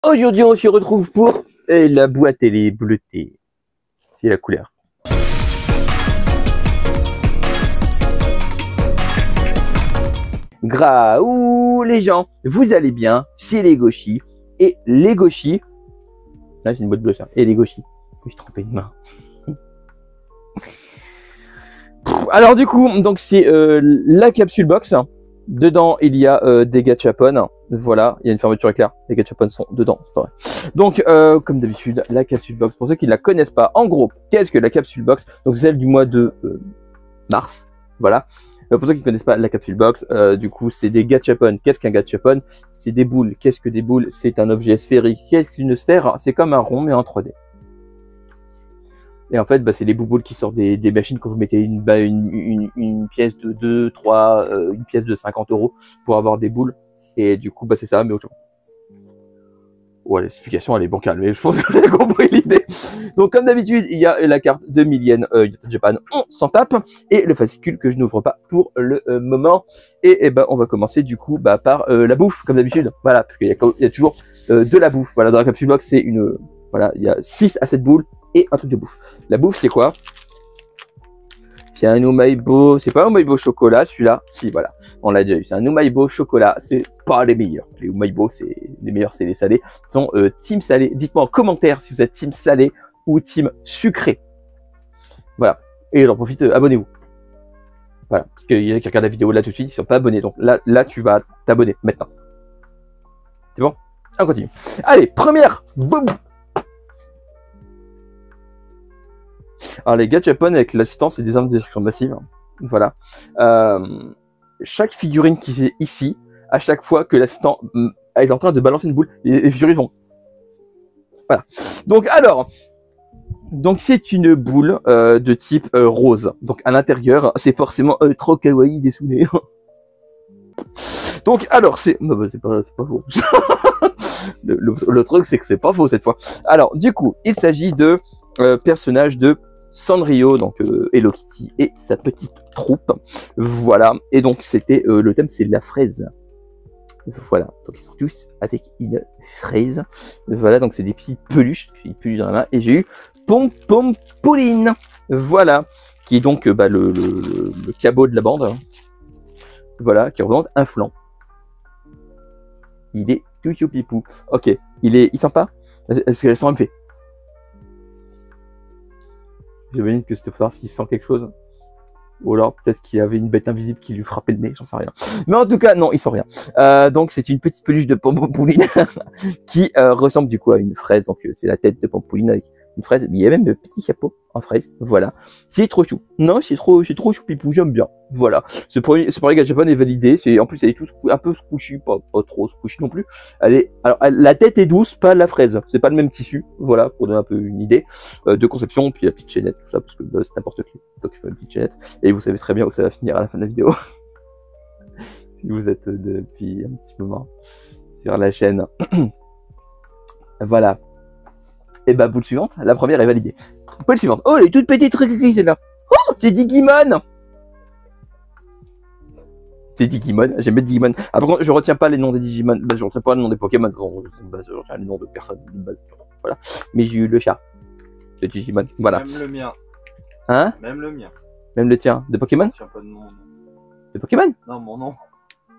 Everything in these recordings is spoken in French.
Aujourd'hui, on se retrouve pour la boîte, elle est bleutée. C'est la couleur. Graou les gens, vous allez bien? C'est les Goshi. Et les Goshi. Là, j'ai une boîte bleue ça. Et les Goshi. Je me suis trompé de main. Alors du coup, donc c'est la capsule box. Dedans, il y a des gachapon. Voilà, il y a une fermeture éclair. Les gachapon sont dedans, c'est pas vrai. Donc, comme d'habitude, la capsule box. Pour ceux qui ne la connaissent pas, en gros, qu'est-ce que la capsule box? Donc, c'est celle du mois de mars. Voilà. Pour ceux qui ne connaissent pas la capsule box, du coup, c'est des gachapon. Qu'est-ce qu'un gachapon? C'est des boules. Qu'est-ce que des boules? C'est un objet sphérique. Qu'est-ce qu'une sphère? C'est comme un rond, mais en 3D. Et en fait, bah, c'est les bouboules qui sortent des machines quand vous mettez une pièce de 2, 3, une pièce de 50 € pour avoir des boules. Et du coup, bah, c'est ça, mais autrement. Ouais, l'explication, elle est bancale, mais je pense que vous avez compris l'idée. Donc, comme d'habitude, il y a la carte de Million Japan, on s'en tape, et le fascicule que je n'ouvre pas pour le moment. Et ben, on va commencer, du coup, bah, par la bouffe, comme d'habitude. Voilà, parce qu'il y a toujours de la bouffe. Voilà, dans la capsule box, c'est une, voilà, il y a 6 à 7 boules et un truc de bouffe. La bouffe, c'est quoi? C'est un Umaibo, c'est pas un Umaibo chocolat, celui-là. Si, voilà, on l'a déjà eu. C'est un Umaibo chocolat, c'est pas les meilleurs. Les Umaibo, c'est les meilleurs, c'est les salés. Ils sont team salé. Dites-moi en commentaire si vous êtes team salé ou team sucré. Voilà. Et j'en profite, abonnez-vous. Voilà, parce qu'il y en a qui regardent la vidéo là tout de suite, ils sont pas abonnés. Donc là, tu vas t'abonner maintenant. C'est bon? On continue. Allez, première boum. Alors les gachapon avec l'assistance et des armes de destruction massive, voilà. Chaque figurine qui est ici, à chaque fois que l'assistant est en train de balancer une boule, les figurines vont. Voilà. Donc alors, donc c'est une boule de type rose. Donc à l'intérieur, c'est forcément trop kawaii dessiné. Donc alors c'est, non, bah, c'est pas faux. le truc c'est que c'est pas faux cette fois. Alors du coup, il s'agit de personnage de Sanrio, donc Hello Kitty et sa petite troupe, voilà. Et donc c'était le thème, c'est la fraise, voilà. Donc ils sont tous avec une fraise, voilà. Donc c'est des petits peluches dans la main. Et j'ai eu Pompouline, voilà, qui est donc bah, le cabot de la bande, voilà, qui représente un flanc. Il est tout youpipou. Ok, il sent pas parce que le me fait. J'imagine que c'était pour savoir s'il sent quelque chose. Ou alors peut-être qu'il y avait une bête invisible qui lui frappait le nez, j'en sais rien. Mais en tout cas, non, il sent rien. Donc c'est une petite peluche de Pompouline qui ressemble du coup à une fraise. Donc c'est la tête de Pompouline avec une fraise. Il y a même le petit chapeau en fraise. Voilà. C'est trop chou. Non, c'est trop choupipou, j'aime bien. Voilà. Ce premier gachapon est validé. En plus, elle est un peu squishy, pas trop squishy non plus. Alors, la tête est douce, pas la fraise. C'est pas le même tissu. Voilà, pour donner un peu une idée de conception. Puis la petite chaînette, tout ça, parce que bah, c'est n'importe qui. Donc il faut une petite chaînette. Et vous savez très bien où ça va finir à la fin de la vidéo. Si vous êtes depuis un petit moment sur la chaîne. Voilà. Et bah, boule suivante, la première est validée. Boule suivante. Oh, elle est toute petite, celle-là. Oh, c'est Digimon. C'est Digimon, j'aime bien Digimon. Ah, par contre, je retiens pas les noms des Digimon. Bah, je retiens pas le nom des Pokémon. Je retiens les noms de personnes. Voilà. Mais j'ai eu le chat de Digimon. Voilà. Même le mien. Hein? Même le mien. Même le tien. De Pokémon? Je sais pas de mon nom. De Pokémon? Non, mon nom.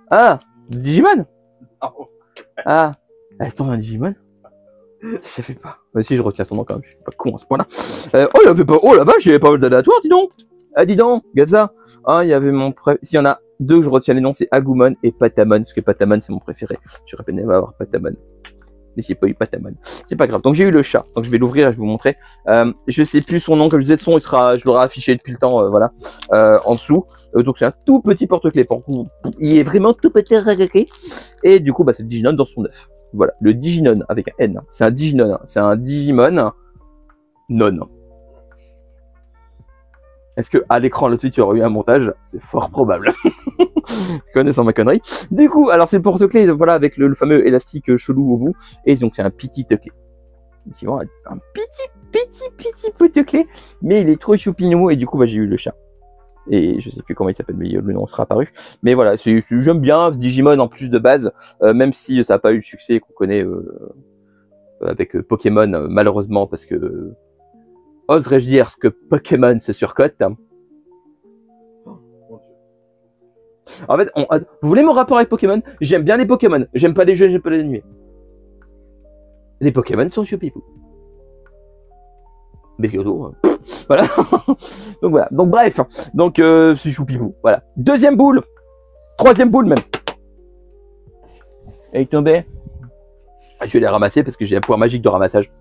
Ah! De Digimon? Oh. Ah! Attends, un Digimon? Ça fait pas. Bah, si, je retiens son nom quand même. Je suis pas con à ce point-là. Oh, il y avait pas. Oh la vache, il y avait pas mal d'aléatoires, dis donc! Ah, dis donc, Gaza! Ah, il y avait mon S'il y en a deux que je retiens les noms, c'est Agumon et Patamon, parce que Patamon, c'est mon préféré. J'aurais bien aimé avoir Patamon. Mais j'ai pas eu Patamon. C'est pas grave. Donc, j'ai eu le chat. Donc, je vais l'ouvrir et je vais vous montrer. Je sais plus son nom, comme je disais, je l'aurai affiché depuis le temps, voilà, en dessous. Donc, c'est un tout petit porte-clés. Il est vraiment tout petit. Et du coup, bah, c'est le Diginon dans son œuf. Voilà, le Diginon avec un N. C'est un Diginon. C'est un Digimon non. Est-ce que à l'écran là-dessus tu aurais eu un montage? C'est fort probable. Connaissant ma connerie. Du coup, alors c'est le porte-clés, voilà, avec le fameux élastique chelou au bout. Et donc c'est un petit clé. Un petit porte-clés. Mais il est trop choupinou et du coup bah, j'ai eu le chat. Et je sais plus comment il s'appelle, mais le nom sera apparu. Mais voilà, j'aime bien Digimon en plus de base, même si ça n'a pas eu le succès qu'on connaît avec Pokémon, malheureusement, parce que oserais-je dire que Pokémon se surcote. En fait, vous voulez mon rapport avec Pokémon? J'aime bien les Pokémon, j'aime pas les jeux, j'aime pas les animés. Les Pokémon sont choupipou. Mais surtout, voilà. Donc voilà. Donc bref, donc c'est choupipou. Voilà. Deuxième boule, troisième boule même. Elle est tombée. Je vais les ramasser parce que j'ai un pouvoir magique de ramassage.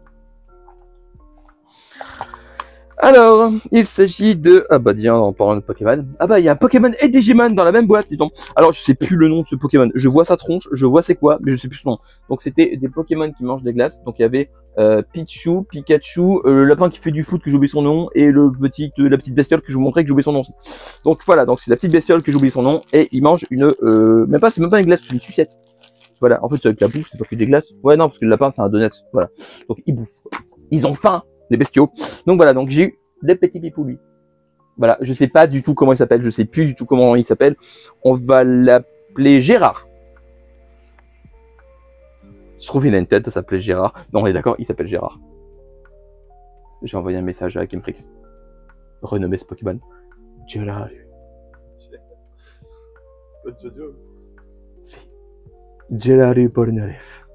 Alors, il s'agit de... Ah bah tiens, en parlant de Pokémon. Ah bah il y a un Pokémon et Digimon dans la même boîte, dis donc. Alors je sais plus le nom de ce Pokémon. Je vois sa tronche, je vois c'est quoi, mais je sais plus son nom. Donc c'était des Pokémon qui mangent des glaces. Donc il y avait Pichu, Pikachu, le lapin qui fait du foot que j'ai oublié son nom, et la petite bestiole que je vous montrais que j'ai oublié son nom aussi. Donc voilà, donc c'est la petite bestiole que j'ai oublié son nom, et il mange une... c'est même pas une glace, c'est une sucette. Voilà, en fait c'est avec la bouffe, c'est pas que des glaces. Ouais non, parce que le lapin c'est un donut, voilà. Donc ils bouffent. Ils ont faim, les bestiaux. Donc voilà, donc j'ai eu des petits pipous lui. Voilà, je sais pas du tout comment il s'appelle, je sais plus du tout comment il s'appelle. On va l'appeler Gérard. Je trouve qu'il a une tête, ça s'appelait Gérard. Non, on est d'accord, il s'appelle Gérard. J'ai envoyé un message à Kimfrix. Renommer ce Pokémon. Gérard. Si. Gérard Pornaref.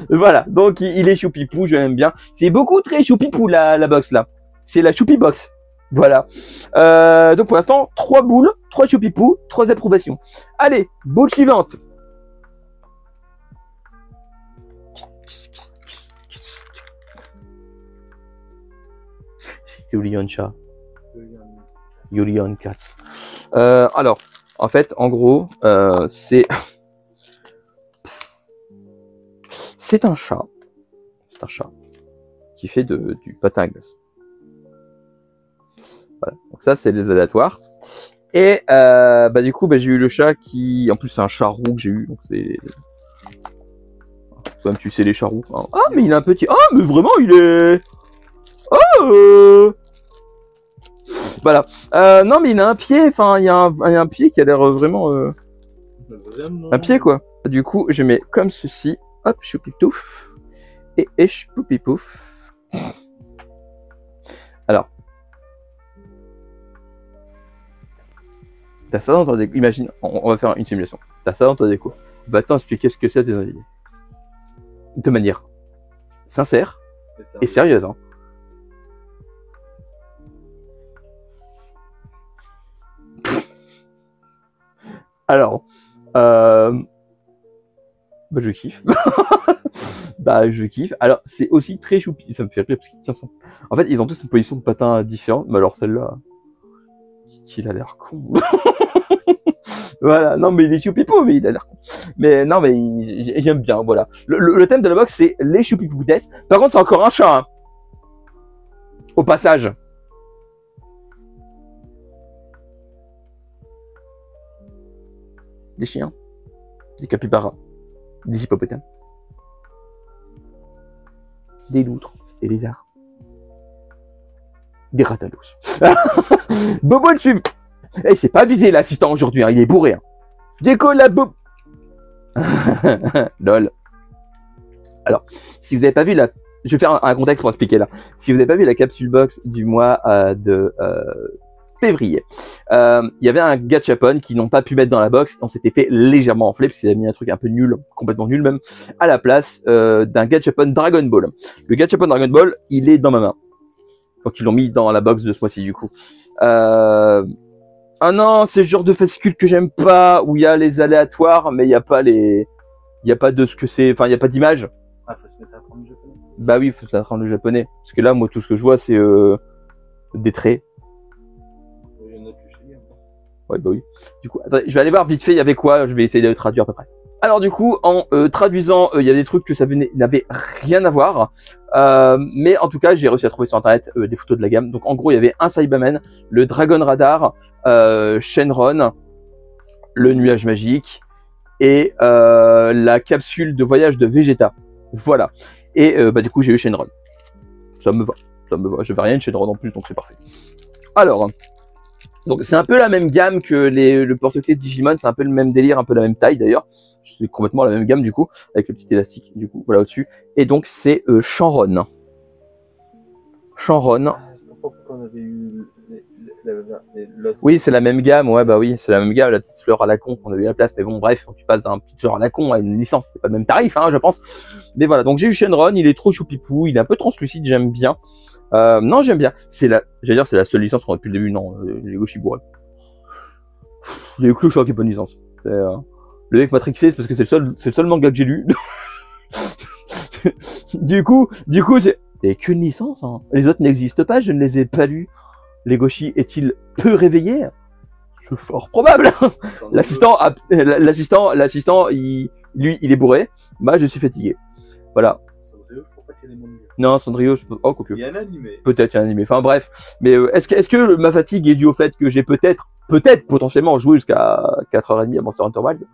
Voilà, donc il est choupipou, je l'aime bien. C'est beaucoup très choupipou la box là. C'est la choupi box. Voilà. Donc pour l'instant, 3 boules, 3 choupipou, 3 approbations. Allez, boule suivante. Julian Chat. Julian Cat. Alors, en fait, en gros, c'est un chat. C'est un chat qui fait du patin à glace. Voilà. Donc ça, c'est les aléatoires. Et du coup, j'ai eu le chat qui... En plus, c'est un chat roux que j'ai eu. Donc c'est... Comme tu sais, les chats roux. Hein. Ah, mais il a un petit... Ah, mais vraiment, il est... Oh Voilà. Non, mais il a un pied. Enfin, il y a un pied qui a l'air vraiment... Un pied, quoi. Du coup, je mets comme ceci. Hop, choupitouf. Et choupipouf. Alors. T'as ça dans ton déco. Imagine, on va faire une simulation. T'as ça dans ton déco. Va t'expliquer ce que c'est des individus. De manière sincère et sérieuse. Hein. Alors, je kiffe. Je kiffe. Alors, c'est aussi très choupi. Ça me fait rire parce qu'ils tiennent. En fait, ils ont tous une position de patin différente. Mais alors, celle-là, il a l'air con. Voilà. Non, mais il est choupipou, mais il a l'air con. Mais non, mais j'aime bien. Voilà. Le thème de la box, c'est les choupipou death. Par contre, c'est encore un chat. Hein. Au passage. Des chiens, des capybaras, des hippopotames, des loutres, des lézards, des ratalos. Bobo le suivre. Eh, c'est pas visé l'assistant aujourd'hui, hein, il est bourré. Hein. Déco la boum. Lol. Alors, si vous avez pas vu la... Je vais faire un contexte pour expliquer là. Si vous n'avez pas vu la capsule box du mois de février, il y avait un gachapon qui n'ont pas pu mettre dans la box. On s'était fait légèrement enfler parce qu'il a mis un truc un peu nul, complètement nul même, à la place d'un gachapon Dragon Ball. Le gachapon Dragon Ball, il est dans ma main. Donc ils l'ont mis dans la box de ce mois-ci du coup. Ah non, c'est le genre de fascicule que j'aime pas, où il y a les aléatoires, mais il y a pas les... Il y a pas de ce que c'est... Enfin, il y a pas d'image. Ah, faut se mettre à apprendre le japonais. Bah oui, faut se mettre à apprendre le japonais. Parce que là, moi, tout ce que je vois, c'est des traits. Il y en a plus chez lui. Ouais, bah oui. Du coup, attendez, je vais aller voir vite fait, il y avait quoi. Je vais essayer de le traduire à peu près. Alors du coup, en traduisant, il y a des trucs que ça n'avait rien à voir. Mais en tout cas, j'ai réussi à trouver sur internet des photos de la gamme. Donc en gros, il y avait un Cyberman, le Dragon Radar, Shenron, le nuage magique et la capsule de voyage de Vegeta. Voilà. Et du coup, j'ai eu Shenron. Ça me va. Ça me va. Je vais rien de Shenron en plus, donc c'est parfait. Alors, Donc c'est un peu la même gamme que le porte-clés Digimon, c'est un peu le même délire, un peu la même taille d'ailleurs. C'est complètement la même gamme du coup, avec le petit élastique du coup, voilà au-dessus. Et donc c'est Chanron. Chanron. Pourquoi on avait eu l'autre? Oui, c'est la même gamme, ouais, bah oui, c'est la même gamme, la petite fleur à la con qu'on a eu à la place. Mais bon, bref, faut que tu passes d'un petit fleur à la con à une licence, c'est pas le même tarif, hein, je pense. Mais voilà, donc j'ai eu Shenron, il est trop choupipou, il est un peu translucide, j'aime bien. Non, j'aime bien. J'allais dire, c'est la seule licence qu'on a depuis le début, non, les gauches bourrés. Il y a eu que le choix qui est bonne licence. Le mec matrixé, c'est parce que c'est le seul manga que j'ai lu. du coup, c'est, il n'y a qu'une licence, hein. Les autres n'existent pas, je ne les ai pas lus. Legoshi est-il peu réveillé? C'est fort probable. L'assistant, lui, il est bourré. Moi, je suis fatigué. Voilà. Sanrio, je crois pas qu'il y ait des mangas. Non, Sanrio, oh, quoique. Il y a un animé. Peut-être il y a un animé. Enfin bref. Mais est-ce que ma fatigue est due au fait que j'ai peut-être potentiellement joué jusqu'à 4h30 à Monster Hunter Wilds?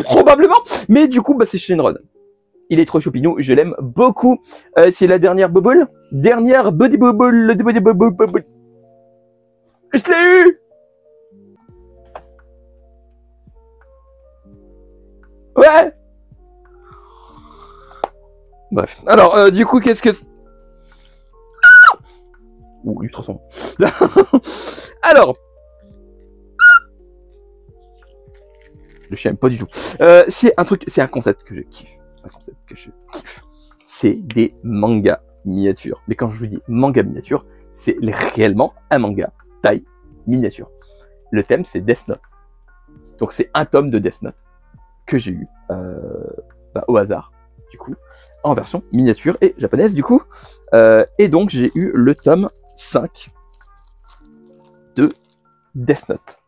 Probablement. Mais du coup, bah, c'est Shenron. Il est trop choupinou, je l'aime beaucoup. C'est la dernière bubble. Dernière buddy bubble. Je l'ai eu. Ouais. Bref. Alors, du coup, qu'est-ce que... Ouh, illustration. Alors... Le chien, pas du tout. C'est un concept que je kiffe. C'est des mangas miniatures. Mais quand je vous dis manga miniature, c'est réellement un manga taille miniature. Le thème, c'est Death Note. Donc c'est un tome de Death Note que j'ai eu au hasard, du coup, en version miniature et japonaise, du coup. Et donc j'ai eu le tome 5 de Death Note.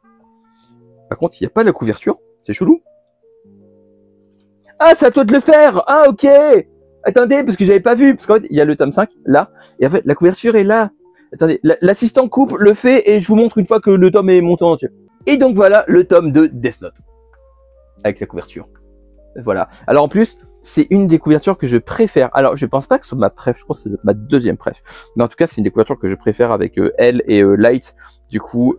Par contre, il n'y a pas la couverture, c'est chelou. Ah, c'est à toi de le faire. Ah, ok. Attendez, parce que j'avais pas vu. Parce qu'en fait, il y a le tome 5, là. Et en fait, la couverture est là. Attendez, l'assistant coupe, le fait, et je vous montre une fois que le tome est monté en entier. Et donc voilà, le tome de Death Note. Avec la couverture. Voilà. Alors en plus, c'est une des couvertures que je préfère. Alors, je pense pas que ce soit ma préf, je pense que c'est ma deuxième préf. Mais en tout cas, c'est une des couvertures que je préfère avec elle et Light. Du coup,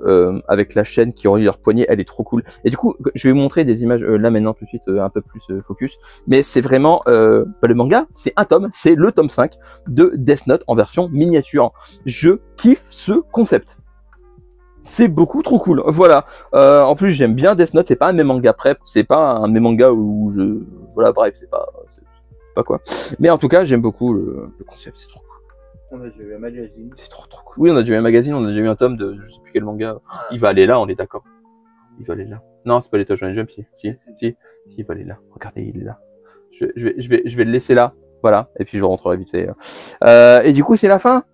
avec la chaîne qui relie leur poignet, elle est trop cool. Et du coup, je vais vous montrer des images là maintenant tout de suite, un peu plus focus. Mais c'est vraiment le manga, c'est un tome, c'est le tome 5 de Death Note en version miniature. Je kiffe ce concept. C'est beaucoup trop cool. Voilà. En plus, j'aime bien Death Note. C'est pas un de mes mangas prep. C'est pas un de mes mangas où je... Voilà, bref, c'est pas quoi. Mais en tout cas, j'aime beaucoup le concept. C'est trop cool. On a déjà eu un magazine. C'est trop cool. Oui, on a déjà eu un magazine. On a déjà eu un tome de je sais plus quel manga. Il va aller là, on est d'accord. Il va aller là. Non, c'est pas les Shonen Jump, si, il va aller là. Regardez, il est là. Je vais le laisser là. Voilà. Et puis je rentrerai vite fait. Et du coup, c'est la fin.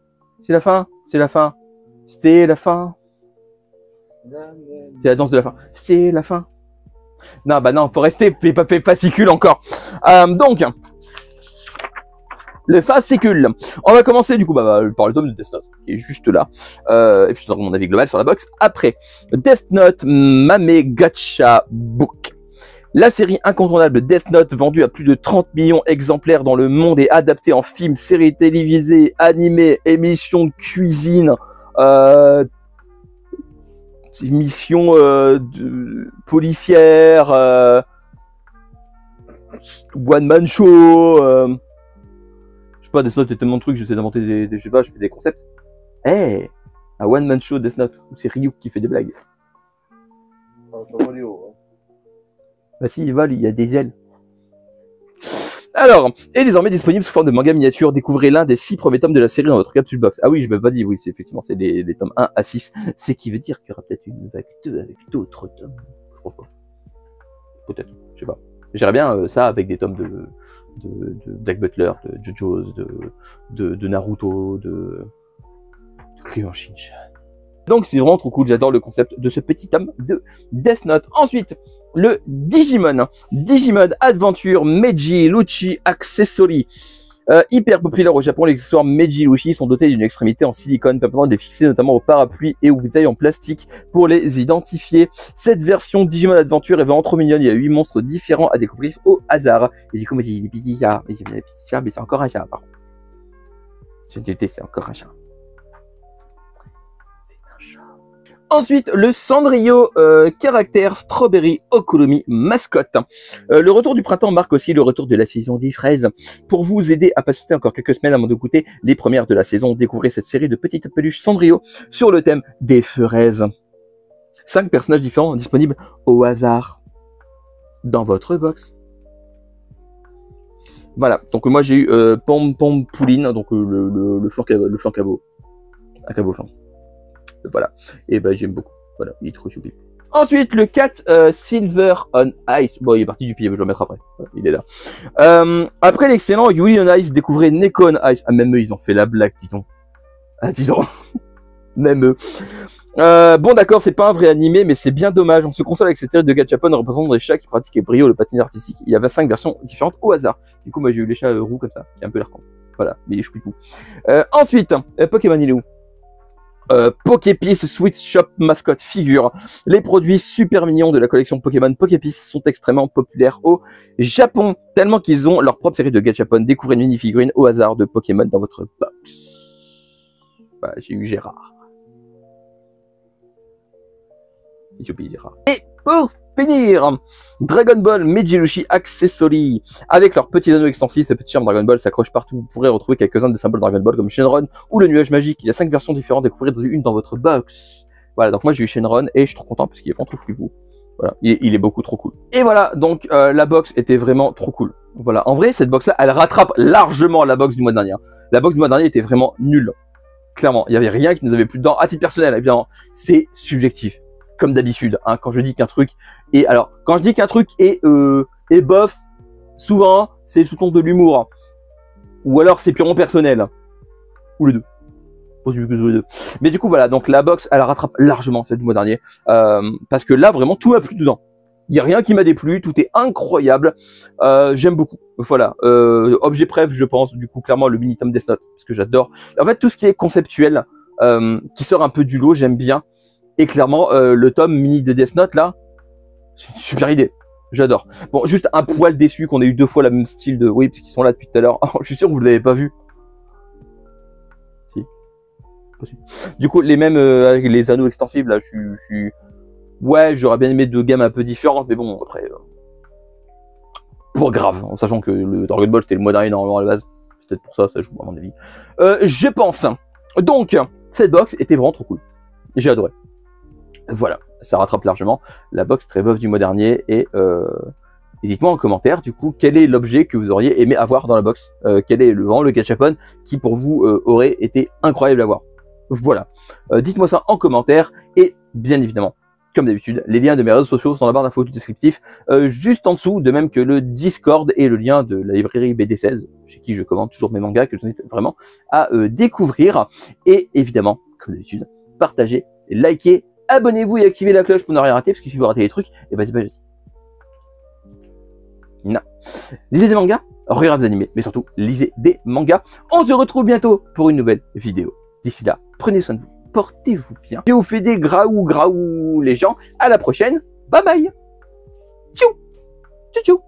C'est la fin. C'était la fin. C'est la danse de la fin. C'est la fin. Non, bah non, faut rester. Fais pas fascicule encore. Donc, le fascicule. On va commencer du coup par le tome de Death Note, qui est juste là. Et puis je donnerai mon avis global sur la box. Après, Death Note Mame Gacha Book. La série incontournable Death Note, vendue à plus de 30 millions d'exemplaires dans le monde et adaptée en films, séries télévisées, animés, émissions de cuisine, émissions policières, one-man show, je sais pas, Death Note est tellement de trucs, j'essaie d'inventer je sais pas, je fais des concepts. Un one-man show Death Note, où c'est Ryuk qui fait des blagues. Bah si, il vole, il y a des ailes. Alors, est désormais disponible sous forme de manga miniature. Découvrez l'un des 6 premiers tomes de la série dans votre capsule box. Ah oui, je m'avais pas dit, oui, c'est effectivement, c'est les tomes 1 à 6. Ce qui veut dire qu'il y aura peut-être une vague 2 avec d'autres tomes. Je crois pas. Peut-être, je sais pas. J'aimerais bien ça avec des tomes de Black Butler, de JoJo's, de Naruto, de Crayon Shin-chan. Donc c'est vraiment trop cool, j'adore le concept de ce petit tome de Death Note. Ensuite, le Digimon. Digimon Adventure Meiji Luchi Accessory. Hyper populaire au Japon, les accessoires Meiji Luchi sont dotés d'une extrémité en silicone permettant de les fixer notamment aux parapluies et aux bouteilles en plastique pour les identifier. Cette version Digimon Adventure est vraiment trop mignonne, il y a 8 monstres différents à découvrir au hasard. Et du coup, moi j'ai dit les petits chats, mais c'est encore un chat par contre. C'est encore un chat. Ensuite, le Cendrillon caractère Strawberry Okulomi mascotte. Le retour du printemps marque aussi le retour de la saison des fraises. Pour vous aider à patienter encore quelques semaines avant de goûter les premières de la saison, découvrez cette série de petites peluches Cendrillon sur le thème des fraises. 5 personnages différents disponibles au hasard dans votre box. Voilà, donc moi j'ai eu Pom Pom Pouline, donc le flanc cabot. Un cabot flanc. Voilà, et ben j'aime beaucoup. Voilà, il est trop choupi. Ensuite, le Cat Silver on Ice. Bon, il est parti du pied, je vais le mettre après. Voilà, il est là. Après l'excellent Yuli on Ice, découvrez Neko on Ice. Ah, même eux, ils ont fait la blague, dis donc. Ah, dis donc. Même eux. Bon, d'accord, c'est pas un vrai animé, mais c'est bien dommage. On se console avec cette série de gachapon représentant des chats qui pratiquent et brio le patinage artistique. Il y avait 5 versions différentes au hasard. Du coup, moi, j'ai eu les chats roux comme ça, qui est un peu l'air con. Voilà, mais il est choupi. Ensuite, Pokémon il est où? Poképiece Sweet Shop Mascot Figure. Les produits super mignons de la collection Pokémon Poképiece sont extrêmement populaires au Japon, tellement qu'ils ont leur propre série de gachapon. Découvrez une mini-figurine au hasard de Pokémon dans votre box. Voilà, j'ai eu Gérard. J'ai oublié Gérard. Et pour finir, Dragon Ball Mejirushi Accessory. Avec leurs petits anneaux extensifs, ces petits charmes Dragon Ball s'accrochent partout. Vous pourrez retrouver quelques-uns des symboles Dragon Ball comme Shenron ou le nuage magique. Il y a 5 versions différentes, découvrez une dans votre box. Voilà, donc moi j'ai eu Shenron et je suis trop content parce qu'il est vraiment trop flipou. Voilà, il est beaucoup trop cool. Et voilà, donc la box était vraiment trop cool. Voilà, en vrai, cette box-là, elle rattrape largement la box du mois dernier. La box du mois dernier était vraiment nulle. Clairement, il n'y avait rien qui nous avait plus dedans. À titre personnel, évidemment, c'est subjectif. Comme d'habitude, hein, quand je dis qu'un truc est... Alors, quand je dis qu'un truc est bof, souvent, c'est sous ton de l'humour. Hein. Ou alors, c'est purement personnel. Ou les deux. Les deux. Mais du coup, voilà, donc la box, elle rattrape largement celle du mois dernier. Parce que là, vraiment, tout m'a plu dedans. Il n'y a rien qui m'a déplu, tout est incroyable. J'aime beaucoup. Voilà. Objet préf, je pense, du coup, clairement, le mini-tome Death Note, parce que j'adore. En fait, tout ce qui est conceptuel, qui sort un peu du lot, j'aime bien. Et clairement, le tome mini de Death Note, là, c'est une super idée. J'adore. Bon, juste un poil déçu qu'on ait eu 2 fois la même style de... Oui, parce qu'ils sont là depuis tout à l'heure. Je suis sûr que vous ne l'avez pas vu. Si. Possible. Du coup, les mêmes avec les anneaux extensibles, là, je suis... Ouais, j'aurais bien aimé 2 gammes un peu différentes, mais bon, après... Pour grave, en sachant que le Dragon Ball, c'était le mois dernier, normalement, à la base. C'est peut-être pour ça, ça joue, à mon avis. Je pense. Donc, cette box était vraiment trop cool. J'ai adoré. Voilà, ça rattrape largement la box très bof du mois dernier et dites-moi en commentaire du coup quel est l'objet que vous auriez aimé avoir dans la box, quel est le gachapon qui pour vous aurait été incroyable à voir. Voilà, dites-moi ça en commentaire et bien évidemment, comme d'habitude, les liens de mes réseaux sociaux sont dans la barre d'infos du descriptif, juste en dessous, de même que le Discord et le lien de la librairie BD16, chez qui je commande toujours mes mangas que je vous invite vraiment à découvrir. Et évidemment, comme d'habitude, partagez, likez, abonnez-vous et activez la cloche pour ne rien rater, parce que si vous ratez les trucs, et bah c'est pas juste. Non. Lisez des mangas, regardez des animés, mais surtout, lisez des mangas. On se retrouve bientôt pour une nouvelle vidéo. D'ici là, prenez soin de vous, portez-vous bien. Je vous fais des graou les gens. À la prochaine. Bye bye. Tchou. Tchou tchou.